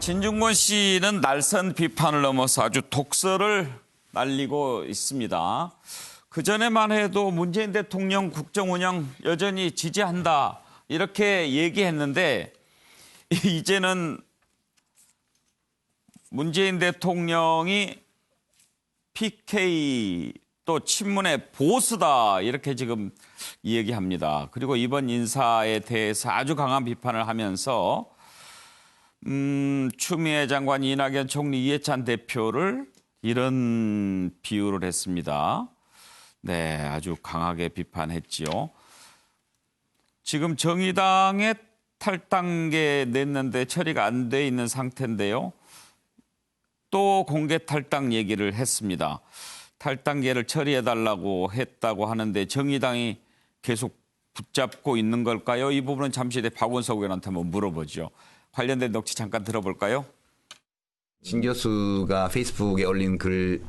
진중권 씨는 날선 비판을 넘어서 아주 독설을 날리고 있습니다. 그전에만 해도 문재인 대통령 국정 운영 여전히 지지한다 이렇게 얘기했는데 이제는 문재인 대통령이 PK 또 친문의 보스다 이렇게 지금 얘기합니다. 그리고 이번 인사에 대해서 아주 강한 비판을 하면서 추미애 장관, 이낙연 총리, 이해찬 대표를 이런 비유를 했습니다. 네, 아주 강하게 비판했지요. 지금 정의당에 탈당계 냈는데 처리가 안 돼 있는 상태인데요. 또 공개 탈당 얘기를 했습니다. 탈당계를 처리해달라고 했다고 하는데 정의당이 계속 붙잡고 있는 걸까요? 이 부분은 잠시 뒤에 박원석 의원한테 한번 물어보죠. 관련된 녹취 잠깐 들어볼까요? 진 교수가 페이스북에 올린 글의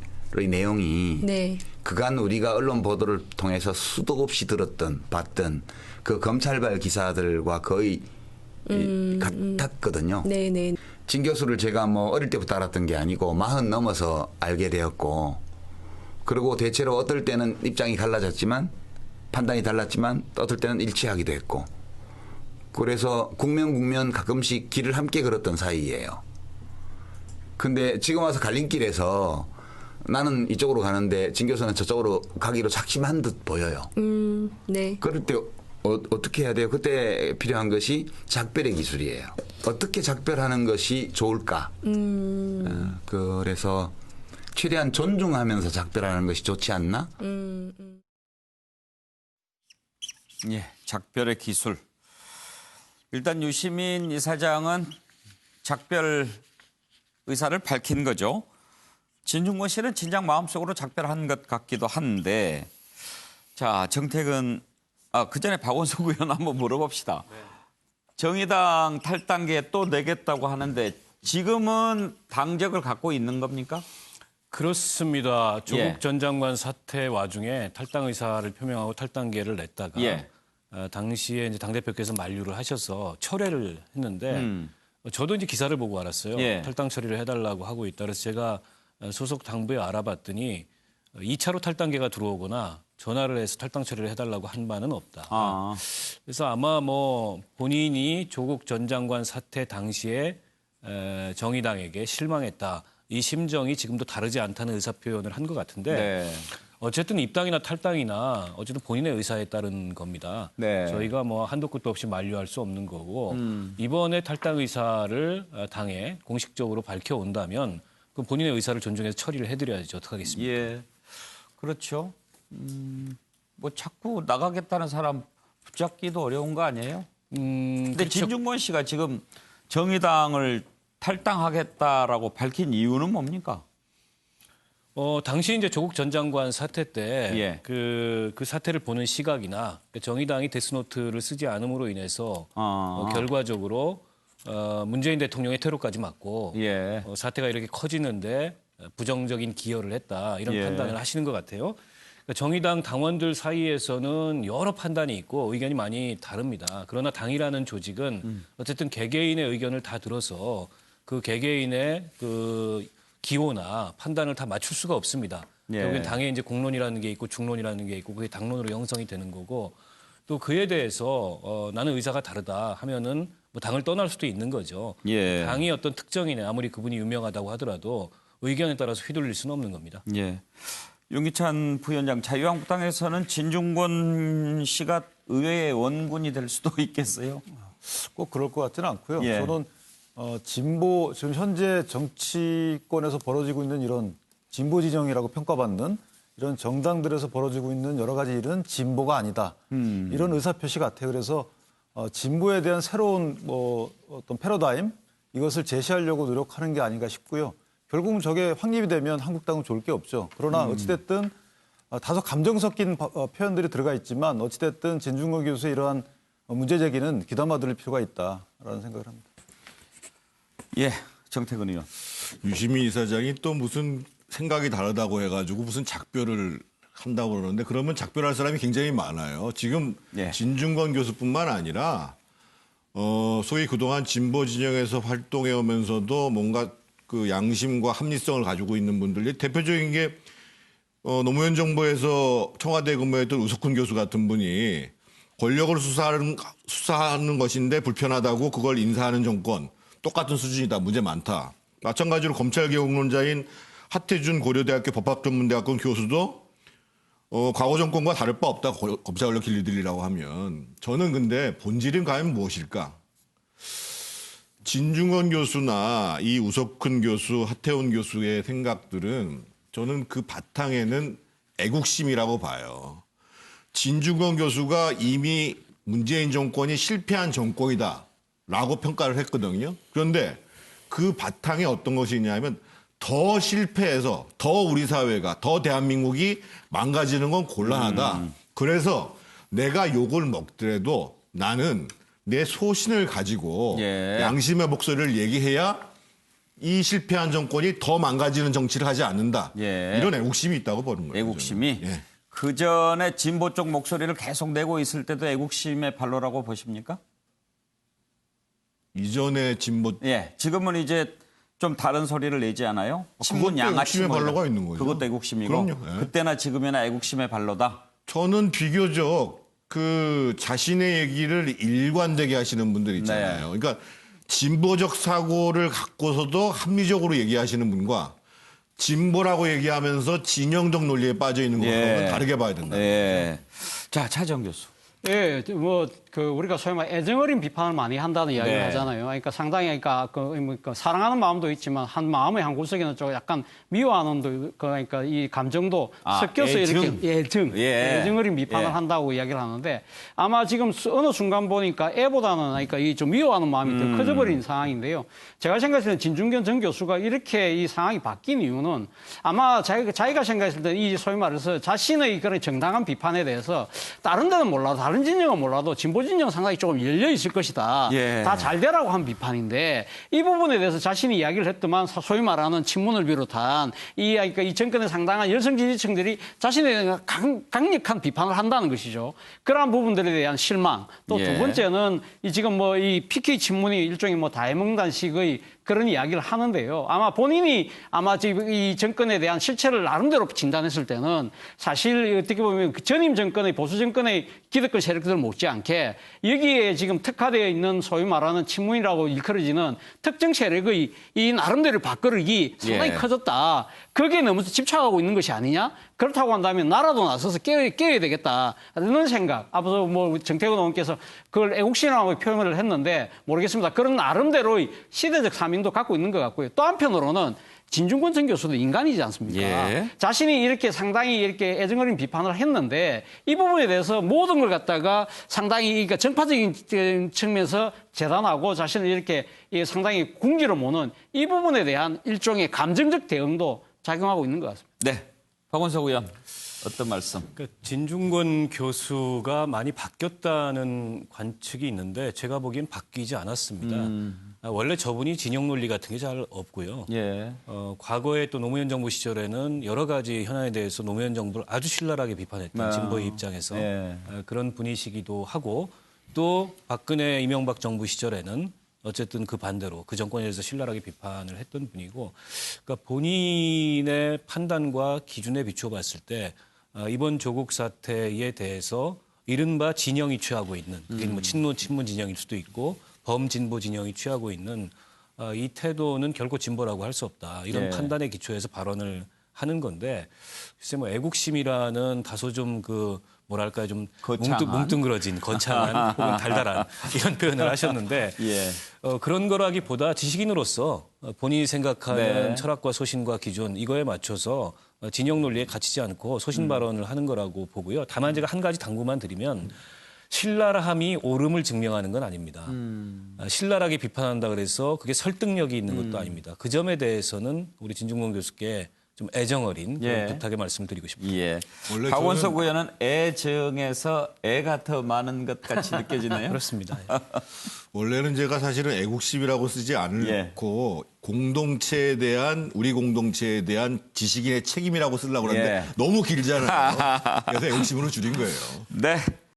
내용이 네. 그간 우리가 언론 보도를 통해서 수도 없이 들었던 봤던 그 검찰발 기사들과 거의 같았거든요. 네네. 진 교수를 제가 뭐 어릴 때부터 알았던 게 아니고 40 넘어서 알게 되었고, 그리고 대체로 어떨 때는 입장이 갈라졌지만 판단이 달랐지만 또 어떨 때는 일치하기도 했고, 그래서 국면 가끔씩 길을 함께 걸었던 사이예요. 근데 지금 와서 갈림길에서 나는 이쪽으로 가는데 진 교수는 저쪽으로 가기로 작심한 듯 보여요. 네. 그럴 때 어떻게 해야 돼요? 그때 필요한 것이 작별의 기술이에요. 어떻게 작별하는 것이 좋을까? 그래서 최대한 존중하면서 작별하는 것이 좋지 않나? 예, 작별의 기술. 일단 유시민 이사장은 작별 의사를 밝힌 거죠. 진중권 씨는 진작 마음속으로 작별한 것 같기도 한데, 자, 정택은 그 전에 박원석 의원 한번 물어봅시다. 네. 정의당 탈당계 또 내겠다고 하는데 지금은 당적을 갖고 있는 겁니까? 그렇습니다. 조국 예. 전 장관 사태 와중에 탈당 의사를 표명하고 탈당계를 냈다가 예. 당시에 이제 당대표께서 만류를 하셔서 철회를 했는데 저도 이제 기사를 보고 알았어요. 예. 탈당 처리를 해달라고 하고 있다. 그래서 제가 소속 당부에 알아봤더니 2차로 탈당계가 들어오거나 전화를 해서 탈당 처리를 해달라고 한 바는 없다. 그래서 아마 뭐 본인이 조국 전 장관 사태 당시에 정의당에게 실망했다. 이 심정이 지금도 다르지 않다는 의사표현을 한 것 같은데 네. 어쨌든 입당이나 탈당이나 어쨌든 본인의 의사에 따른 겁니다. 네. 저희가 뭐 한도 끝도 없이 만류할 수 없는 거고 이번에 탈당 의사를 당에 공식적으로 밝혀온다면 그럼 본인의 의사를 존중해서 처리를 해드려야지 어떡하겠습니까? 예, 그렇죠. 뭐 자꾸 나가겠다는 사람 붙잡기도 어려운 거 아니에요? 근데 그렇죠. 진중권 씨가 지금 정의당을 탈당하겠다라고 밝힌 이유는 뭡니까? 당시 이제 조국 전 장관 사태 때 예. 그 사태를 보는 시각이나 정의당이 데스노트를 쓰지 않음으로 인해서 결과적으로 문재인 대통령의 테러까지 맞고 예. 사태가 이렇게 커지는데 부정적인 기여를 했다 이런 예. 판단을 하시는 것 같아요. 그러니까 정의당 당원들 사이에서는 여러 판단이 있고 의견이 많이 다릅니다. 그러나 당이라는 조직은 어쨌든 개개인의 의견을 다 들어서 그 개개인의 그 기호나 판단을 다 맞출 수가 없습니다. 예. 결국엔 당에 이제 공론이라는 게 있고 중론이라는 게 있고 그게 당론으로 형성이 되는 거고 또 그에 대해서 나는 의사가 다르다 하면은 뭐 당을 떠날 수도 있는 거죠. 예. 당이 어떤 특정인의 아무리 그분이 유명하다고 하더라도 의견에 따라서 휘둘릴 수는 없는 겁니다. 예. 윤기찬 부위원장, 자유한국당에서는 진중권 씨가 의회의 원군이 될 수도 있겠어요? 꼭 그럴 것 같지는 않고요. 예. 저는 진보, 지금 현재 정치권에서 벌어지고 있는 이런 진보 지정이라고 평가받는 이런 정당들에서 벌어지고 있는 여러 가지 일은 진보가 아니다. 이런 의사표시 같아요. 그래서 진보에 대한 새로운 어떤 패러다임 이것을 제시하려고 노력하는 게 아닌가 싶고요. 결국은 저게 확립이 되면 한국당은 좋을 게 없죠. 그러나 어찌됐든 다소 감정 섞인 표현들이 들어가 있지만 어찌됐든 진중권 교수의 이러한 문제 제기는 귀담아 들을 필요가 있다라는 생각을 합니다. 예, 정태근 의원. 유시민 이사장이 또 무슨 생각이 다르다고 해가지고 무슨 작별을 한다고 그러는데 그러면 작별할 사람이 굉장히 많아요. 지금 예. 진중권 교수뿐만 아니라 소위 그동안 진보 진영에서 활동해 오면서도 뭔가 그 양심과 합리성을 가지고 있는 분들, 대표적인 게 노무현 정부에서 청와대 근무했던 우석훈 교수 같은 분이 권력을 수사하는 것인데 불편하다고 그걸 인사하는 정권, 똑같은 수준이다, 문제 많다. 마찬가지로 검찰개혁론자인 하태준 고려대학교 법학전문대학원 교수도 과거 정권과 다를 바 없다, 검찰권력 길들이라고 하면. 저는 근데 본질은 과연 무엇일까? 진중권 교수나 이 우석훈 교수, 하태원 교수의 생각들은 저는 그 바탕에는 애국심이라고 봐요. 진중권 교수가 이미 문재인 정권이 실패한 정권이다라고 평가를 했거든요. 그런데 그 바탕에 어떤 것이 있냐면 더 실패해서 더 우리 사회가, 더 대한민국이 망가지는 건 곤란하다. 그래서 내가 욕을 먹더라도 나는 내 소신을 가지고 예. 양심의 목소리를 얘기해야 이 실패한 정권이 더 망가지는 정치를 하지 않는다. 예. 이런 애국심이 있다고 보는 거예요. 애국심이 저는. 예. 그 전에 진보 쪽 목소리를 계속 내고 있을 때도 애국심의 발로라고 보십니까? 이전에 진보 예, 지금은 이제 좀 다른 소리를 내지 않아요? 친문 그것도 양아치 애국심의 뭐 발로가 이런. 있는 거죠. 그것도 애국심이고. 그럼요. 예. 그때나 지금이나 애국심의 발로다. 저는 비교적 그 자신의 얘기를 일관되게 하시는 분들 있잖아요. 네. 그러니까 진보적 사고를 갖고서도 합리적으로 얘기하시는 분과 진보라고 얘기하면서 진영적 논리에 빠져 있는 거하고는 다르게 봐야 된다. 예. 자, 차정 교수. 예, 우리가 소위 말 애정어린 비판을 많이 한다는 이야기를 네. 하잖아요. 그러니까 상당히, 사랑하는 마음도 있지만, 마음의 한 구석에는 좀 약간 미워하는, 그러니까 이 감정도 섞여서 애증. 이렇게 애정어린 비판을 한다고 이야기를 하는데, 아마 지금 어느 순간 보니까 애보다는, 그러니까 이 좀 미워하는 마음이 더 커져버린 상황인데요. 제가 생각했을 때 진중권 전 교수가 이렇게 이 상황이 바뀐 이유는 아마 자기가 생각했을 때 이 소위 말해서 자신의 그런 정당한 비판에 대해서 다른 데는 몰라도 다른 진영은 몰라도 진보 진영 상당히 조금 열려 있을 것이다. 예. 다 잘 되라고 한 비판인데 이 부분에 대해서 자신이 이야기를 했더만 소위 말하는 친문을 비롯한 그러니까 이 정권에 상당한 열성 지지층들이 자신에 대한 강력한 비판을 한다는 것이죠. 그러한 부분들에 대한 실망. 또 두 예. 번째는 지금 이 PK 친문이 일종의 다해몽단식의 그런 이야기를 하는데요. 아마 본인이 지금 이 정권에 대한 실체를 나름대로 진단했을 때는 사실 어떻게 보면 그 전임 정권의 보수 정권의 기득권 세력들 못지않게 여기에 지금 특화되어 있는 소위 말하는 친문이라고 일컬어지는 특정 세력의 이 나름대로 밥그릇이 상당히 예. 커졌다. 거기에 너무 집착하고 있는 것이 아니냐? 그렇다고 한다면 나라도 나서서 깨워야 되겠다. 이런 생각. 앞서 정태근 의원께서 그걸 애국심이라고 표현을 했는데 모르겠습니다. 그런 나름대로의 시대적 사명도 갖고 있는 것 같고요. 또 한편으로는 진중권 전 교수도 인간이지 않습니까? 예. 자신이 이렇게 상당히 이렇게 애정어린 비판을 했는데 이 부분에 대해서 모든 걸 갖다가 상당히 그러니까 정파적인 측면에서 재단하고 자신을 이렇게 상당히 궁지로 모는 이 부분에 대한 일종의 감정적 대응도 작용하고 있는 것 같습니다. 네. 박원석 의원, 어떤 말씀? 그러니까 진중권 교수가 많이 바뀌었다는 관측이 있는데 제가 보기엔 바뀌지 않았습니다. 원래 저분이 진영 논리 같은 게 잘 없고요. 예. 과거에 또 노무현 정부 시절에는 여러 가지 현안에 대해서 노무현 정부를 아주 신랄하게 비판했던 진보의 입장에서 예. 그런 분이시기도 하고 또 박근혜 이명박 정부 시절에는 어쨌든 그 반대로 그 정권에 대해서 신랄하게 비판을 했던 분이고 그러니까 본인의 판단과 기준에 비추어 봤을 때 이번 조국 사태에 대해서 이른바 진영이 취하고 있는 그게 뭐 친문 진영일 수도 있고 범진보 진영이 취하고 있는 이 태도는 결코 진보라고 할 수 없다. 이런 예. 판단에 기초해서 발언을 하는 건데 글쎄 뭐 애국심이라는 다소 좀 뭐랄까요 좀 거창한. 뭉뚱그러진 거창한 혹은 달달한 이런 표현을 하셨는데 예. 그런 거라기보다 지식인으로서 본인이 생각하는 네. 철학과 소신과 기준 이거에 맞춰서 진영 논리에 갇히지 않고 소신 발언을 하는 거라고 보고요. 다만 제가 한 가지 당부만 드리면 신랄함이 옳음을 증명하는 건 아닙니다. 신랄하게 비판한다 그래서 그게 설득력이 있는 것도 아닙니다. 그 점에 대해서는 우리 진중권 교수께 좀 애정어린 예. 그런 부탁의 말씀을 드리고 싶습니다. 예. 원래 박원석 저는- 의원은 애정에서 애가 더 많은 것 같이 느껴지네요. 그렇습니다. 원래는 제가 사실은 애국심이라고 쓰지 않고 공동체에 대한 우리 공동체에 대한 지식인의 책임이라고 쓰려고 그러는데 예. 너무 길잖아요. 그래서 애국심으로 줄인 거예요. 네.